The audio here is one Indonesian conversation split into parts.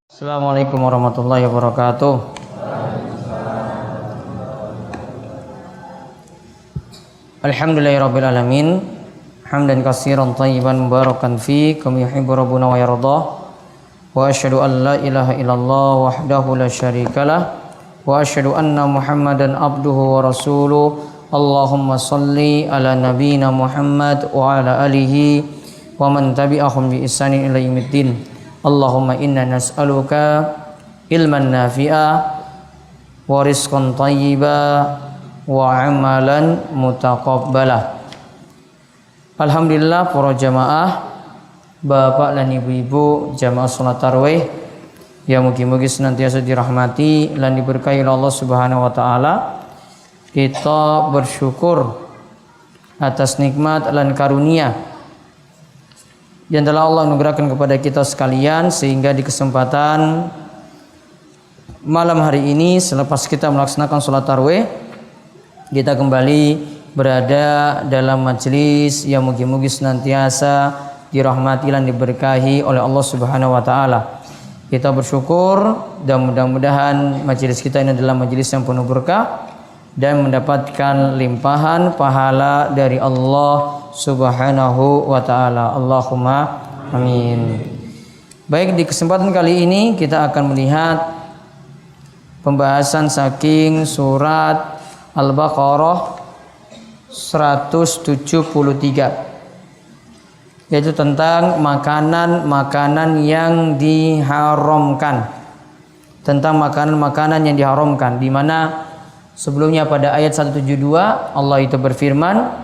Assalamualaikum warahmatullahi wabarakatuh. Alhamdulillahirabbil alamin. Hamdan katsiran thayyiban mubarakan fi kama yuhibbu rabbuna wa yardah. Wa asyhadu an la ilaha illallah wahdahu la syarikalah wa asyhadu anna Muhammadan abduhu wa rasuluh. Allahumma shalli ala nabiyyina Muhammad wa ala alihi wa man tabi'ahum bi ihsanin ila yaumiddin. Allahumma inna nas'aluka ilman nafi'a wa rizqan thayyiba wa amalan mutaqabbalah. Alhamdulillah para jamaah, bapak dan ibu-ibu jamaah salat tarawih yang mugi-mugi senantiasa dirahmati dan diberkahi oleh Allah Subhanahu wa taala. Kita bersyukur atas nikmat dan karunia yang telah Allah anugerahkan kepada kita sekalian, sehingga di kesempatan malam hari ini selepas kita melaksanakan sholat tarawih, kita kembali berada dalam majelis yang mugi-mugi senantiasa dirahmati dan diberkahi oleh Allah Subhanahu wa taala. Kita bersyukur dan mudah-mudahan majelis kita ini adalah majelis yang penuh berkah dan mendapatkan limpahan pahala dari Allah Subhanahu wa taala. Allahumma amin. Baik, di kesempatan kali ini kita akan melihat pembahasan saking surat Al-Baqarah 173, yaitu tentang makanan-makanan yang diharamkan. Tentang makanan-makanan yang diharamkan, di mana sebelumnya pada ayat 172 Allah itu berfirman,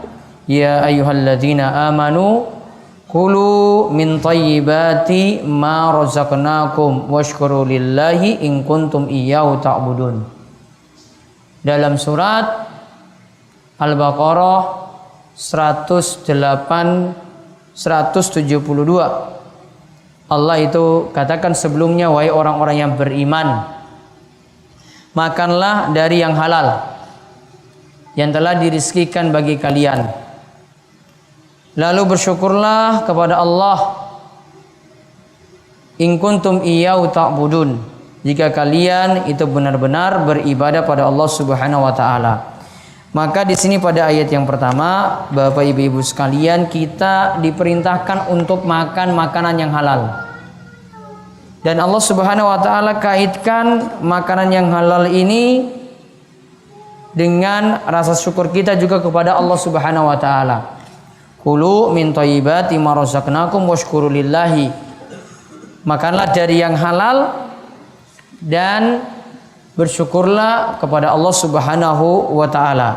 ya ayyuhalladzina amanu kulu min thayyibati ma razaqnakum washkuru lillahi in kuntum iyyahu ta'budun. Dalam surat Al-Baqarah 172 Allah itu katakan sebelumnya, wahai orang-orang yang beriman, makanlah dari yang halal yang telah dirizkikan bagi kalian, lalu bersyukurlah kepada Allah, in kuntum iyyahu ta'budun, jika kalian itu benar-benar beribadah pada Allah Subhanahu wa taala. Maka di sini pada ayat yang pertama, Bapak Ibu sekalian, kita diperintahkan untuk makan makanan yang halal. Dan Allah Subhanahu wa taala kaitkan makanan yang halal ini dengan rasa syukur kita juga kepada Allah Subhanahu wa taala. Kulu min thayyibati ma razaqnakum washkuru lillahi. Makanlah dari yang halal dan bersyukurlah kepada Allah Subhanahu wa taala.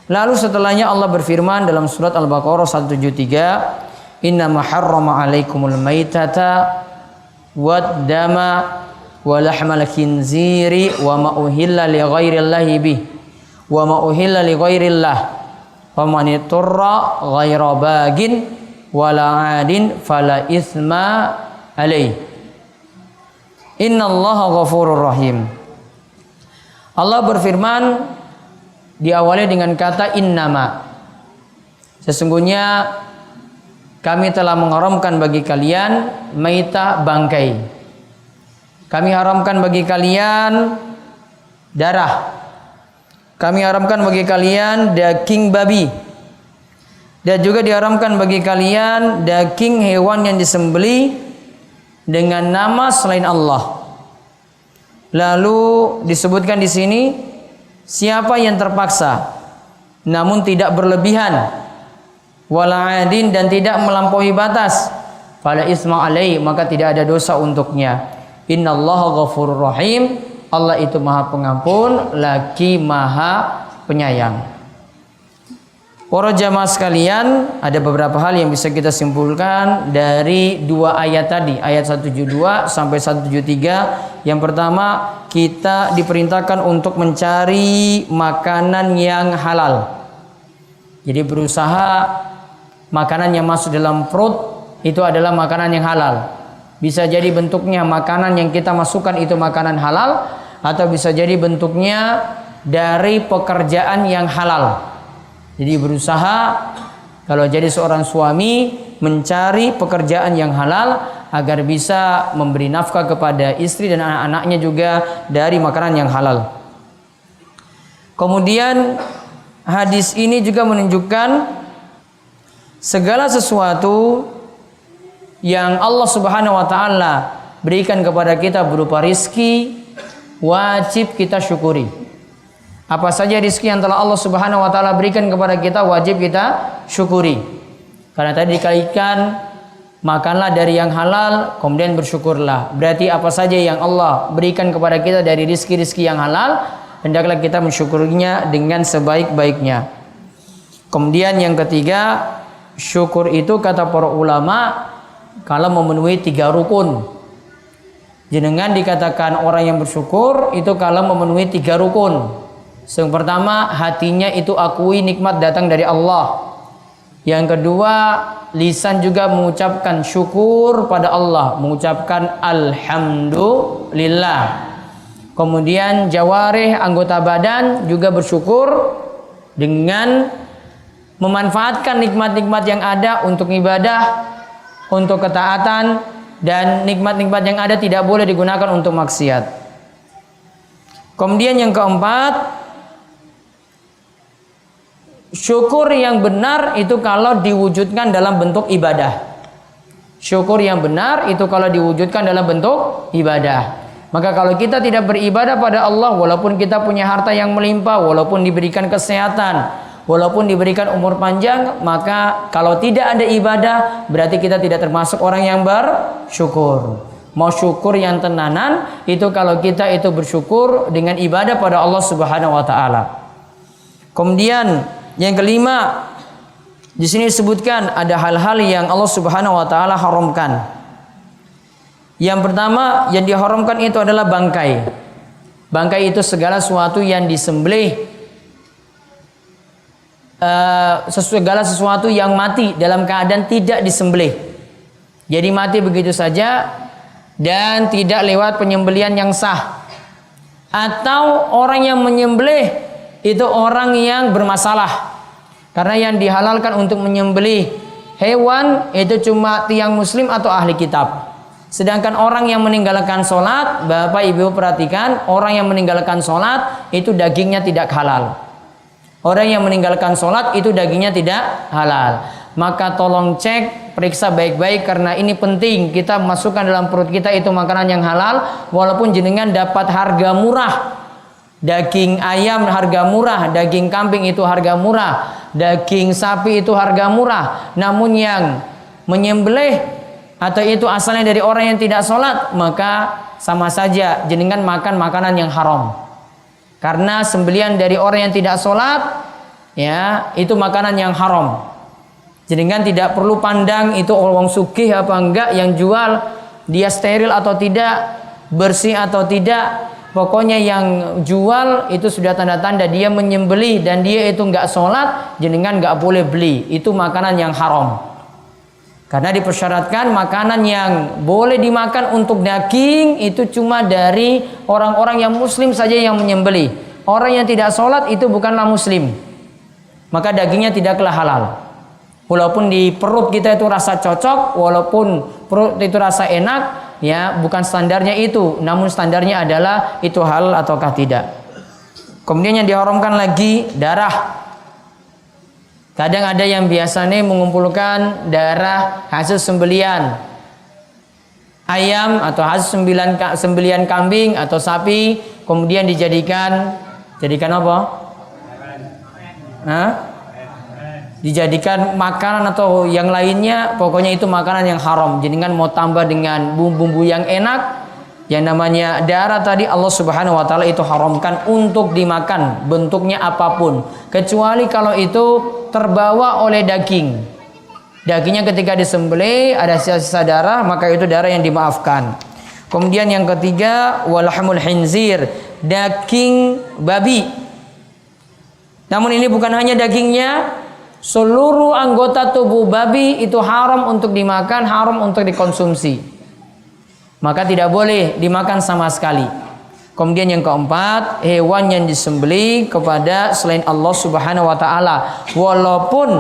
Lalu setelahnya Allah berfirman dalam surat Al-Baqarah 173, innama harrama 'alaikumul maitata wad dama wa lahmal khinziri wa ma uhilla li ghairillahi bih wa ma uhilla li ghairillah wa man ittara ghaira bagin wala 'adin fala itsma alaihi innallaha ghafurur rahim. Allah berfirman diawali dengan kata innama, sesungguhnya kami telah mengharamkan bagi kalian maitah, bangkai. Kami haramkan bagi kalian darah. Kami haramkan bagi kalian daging babi. Dan juga diharamkan bagi kalian daging hewan yang disembelih dengan nama selain Allah. Lalu disebutkan di sini, siapa yang terpaksa namun tidak berlebihan, wala adin, dan tidak melampaui batas, fala isma alaihi, maka tidak ada dosa untuknya. Innallaha ghafurur rahim, Allah itu Maha Pengampun lagi Maha Penyayang. Para jamaah sekalian, ada beberapa hal yang bisa kita simpulkan dari dua ayat tadi, ayat 172 sampai 173. Yang pertama, kita diperintahkan untuk mencari makanan yang halal. Jadi berusaha makanan yang masuk dalam perut itu adalah makanan yang halal. Bisa jadi bentuknya makanan yang kita masukkan itu makanan halal, atau bisa jadi bentuknya dari pekerjaan yang halal. Jadi berusaha kalau jadi seorang suami mencari pekerjaan yang halal agar bisa memberi nafkah kepada istri dan anak-anaknya juga dari makanan yang halal. Kemudian hadis ini juga menunjukkan segala sesuatu yang Allah Subhanahu wa taala berikan kepada kita berupa rizki wajib kita syukuri. Apa saja rizki yang telah Allah Subhanahu wa taala berikan kepada kita wajib kita syukuri. Karena tadi dikalikan makanlah dari yang halal kemudian bersyukurlah. Berarti apa saja yang Allah berikan kepada kita dari rizki-rizki yang halal hendaklah kita mensyukurinya dengan sebaik-baiknya. Kemudian yang ketiga, syukur itu kata para ulama kalau memenuhi 3 rukun. Jenengan dikatakan orang yang bersyukur itu kalau memenuhi 3 rukun. Yang pertama, hatinya itu akui nikmat datang dari Allah. Yang kedua, lisan juga mengucapkan syukur pada Allah, mengucapkan alhamdulillah. Kemudian jawarih, anggota badan juga bersyukur dengan memanfaatkan nikmat-nikmat yang ada untuk ibadah, untuk ketaatan, dan nikmat-nikmat yang ada tidak boleh digunakan untuk maksiat. Kemudian yang keempat, syukur yang benar itu kalau diwujudkan dalam bentuk ibadah. Syukur yang benar itu kalau diwujudkan dalam bentuk ibadah. Maka kalau kita tidak beribadah pada Allah, walaupun kita punya harta yang melimpah, walaupun diberikan kesehatan, walaupun diberikan umur panjang, maka kalau tidak ada ibadah, berarti kita tidak termasuk orang yang bersyukur. Mau syukur yang tenanan itu kalau kita itu bersyukur dengan ibadah pada Allah Subhanahu wa taala. Kemudian yang kelima, di sini disebutkan ada hal-hal yang Allah Subhanahu wa taala haramkan. Yang pertama yang diharamkan itu adalah bangkai. Bangkai itu segala sesuatu yang disembelih, segala sesuatu yang mati dalam keadaan tidak disembelih. Jadi mati begitu saja dan tidak lewat penyembelihan yang sah. Atau orang yang menyembelih itu orang yang bermasalah. Karena yang dihalalkan untuk menyembelih hewan itu cuma tiang muslim atau ahli kitab. Sedangkan orang yang meninggalkan sholat, Bapak Ibu perhatikan, orang yang meninggalkan sholat itu dagingnya tidak halal. Orang yang meninggalkan sholat itu dagingnya tidak halal. Maka tolong cek, periksa baik-baik karena ini penting. Kita masukkan dalam perut kita itu makanan yang halal. Walaupun jenengan dapat harga murah, daging ayam harga murah, daging kambing itu harga murah, daging sapi itu harga murah, namun yang menyembelih atau itu asalnya dari orang yang tidak sholat, maka sama saja jenengan makan makanan yang haram. Karena sembelihan dari orang yang tidak sholat, ya itu makanan yang haram. Jenengan tidak perlu pandang itu orang sugih apa enggak, yang jual dia steril atau tidak, bersih atau tidak. Pokoknya yang jual itu sudah tanda-tanda dia menyembelih dan dia itu enggak sholat, jenengan enggak boleh beli. Itu makanan yang haram. Karena dipersyaratkan makanan yang boleh dimakan untuk daging itu cuma dari orang-orang yang muslim saja yang menyembelih. Orang yang tidak sholat itu bukanlah muslim, maka dagingnya tidaklah halal. Walaupun di perut kita itu rasa cocok, walaupun perut itu rasa enak, ya bukan standarnya itu, namun standarnya adalah itu halal ataukah tidak. Kemudian yang diharamkan lagi darah. Kadang ada yang biasanya mengumpulkan darah hasil sembelian ayam atau hasil sembelian kambing atau sapi, kemudian jadikan apa? Dijadikan makanan atau yang lainnya, pokoknya itu makanan yang haram. Jadi kan mau tambah dengan bumbu-bumbu yang enak, yang namanya darah tadi Allah Subhanahu wa taala itu haramkan untuk dimakan bentuknya apapun, kecuali kalau itu terbawa oleh daging. Dagingnya ketika disembelih ada sisa-sisa darah, maka itu darah yang dimaafkan. Kemudian yang ketiga, walhamul khinzir, daging babi. Namun ini bukan hanya dagingnya, seluruh anggota tubuh babi itu haram untuk dimakan, haram untuk dikonsumsi. Maka tidak boleh dimakan sama sekali. Kemudian yang keempat, hewan yang disembelih kepada selain Allah Subhanahu wa taala walaupun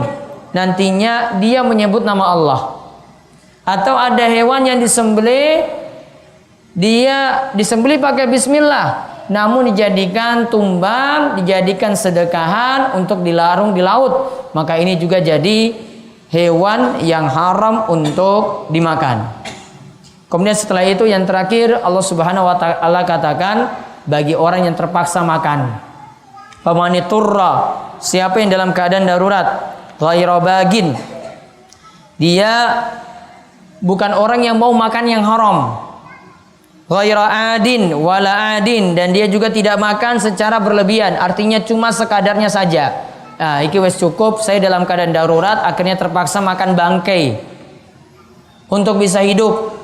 nantinya dia menyebut nama Allah. Atau ada hewan yang disembelih dia disembelih pakai bismillah namun dijadikan tumbang, dijadikan sedekahan untuk dilarung di laut, maka ini juga jadi hewan yang haram untuk dimakan. Kemudian setelah itu yang terakhir Allah Subhanahu wa taala katakan bagi orang yang terpaksa makan. Famaniturra, siapa yang dalam keadaan darurat, ghaira bagin. Dia bukan orang yang mau makan yang haram. Ghaira adin wala adin, dan dia juga tidak makan secara berlebihan, artinya cuma sekadarnya saja. Nah, iki wes cukup, saya dalam keadaan darurat akhirnya terpaksa makan bangkai untuk bisa hidup.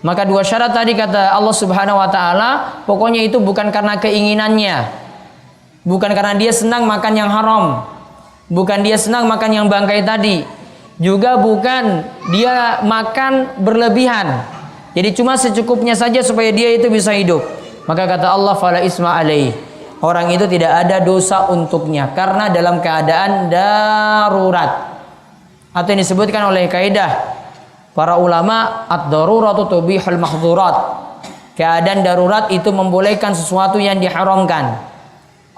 Maka dua syarat tadi kata Allah Subhanahu wa taala, pokoknya itu bukan karena keinginannya. Bukan karena dia senang makan yang haram. Bukan dia senang makan yang bangkai tadi. Juga bukan dia makan berlebihan. Jadi cuma secukupnya saja supaya dia itu bisa hidup. Maka kata Allah, fala isma alaih. Orang itu tidak ada dosa untuknya karena dalam keadaan darurat. Atau yang disebutkan oleh kaidah para ulama, ad-daruratu tubihul mahdzurat. Keadaan darurat itu membolehkan sesuatu yang diharamkan.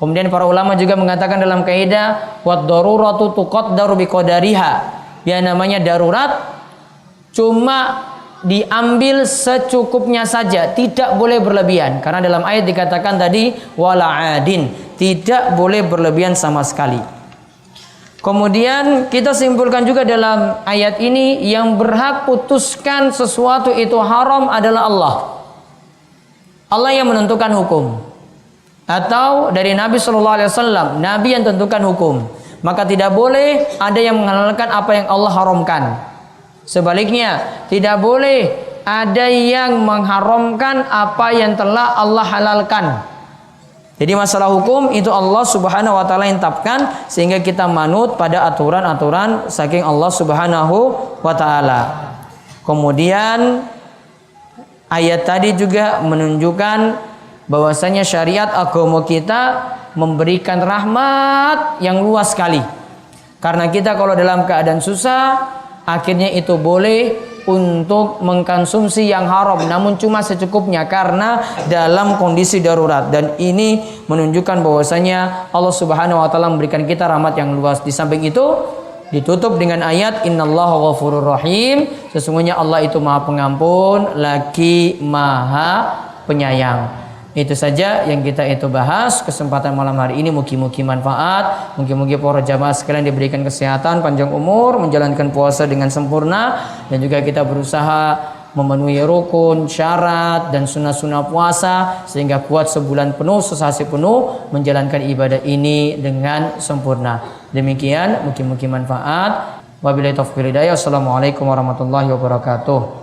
Kemudian para ulama juga mengatakan dalam kaidah wad-daruratu tuqaddaru biqadariha. Yang namanya darurat cuma diambil secukupnya saja, tidak boleh berlebihan. Karena dalam ayat dikatakan tadi wala adin, tidak boleh berlebihan sama sekali. Kemudian kita simpulkan juga dalam ayat ini yang berhak putuskan sesuatu itu haram adalah Allah. Allah yang menentukan hukum. Atau dari Nabi Shallallahu Alaihi Wasallam, Nabi yang tentukan hukum. Maka tidak boleh ada yang menghalalkan apa yang Allah haramkan. Sebaliknya, tidak boleh ada yang mengharamkan apa yang telah Allah halalkan. Jadi masalah hukum itu Allah Subhanahu wa taala yang tetapkan sehingga kita manut pada aturan-aturan saking Allah Subhanahu wa taala. Kemudian ayat tadi juga menunjukkan bahwasanya syariat agama kita memberikan rahmat yang luas sekali. Karena kita kalau dalam keadaan susah, akhirnya itu boleh untuk mengkonsumsi yang haram, namun cuma secukupnya karena dalam kondisi darurat. Dan ini menunjukkan bahwasanya Allah Subhanahu wa taala memberikan kita rahmat yang luas. Di samping itu ditutup dengan ayat innallaha ghafurur rahim, sesungguhnya Allah itu Maha Pengampun lagi Maha Penyayang. Itu saja yang kita itu bahas kesempatan malam hari ini. Mugi-mugi manfaat, mugi-mugi para jamaah sekalian diberikan kesehatan, panjang umur, menjalankan puasa dengan sempurna, dan juga kita berusaha memenuhi rukun, syarat dan sunnah-sunnah puasa sehingga kuat sebulan penuh, sesasi penuh menjalankan ibadah ini dengan sempurna. Demikian, mugi-mugi manfaat. Wabillahi taufiq wal hidayah. Wassalamualaikum warahmatullahi wabarakatuh.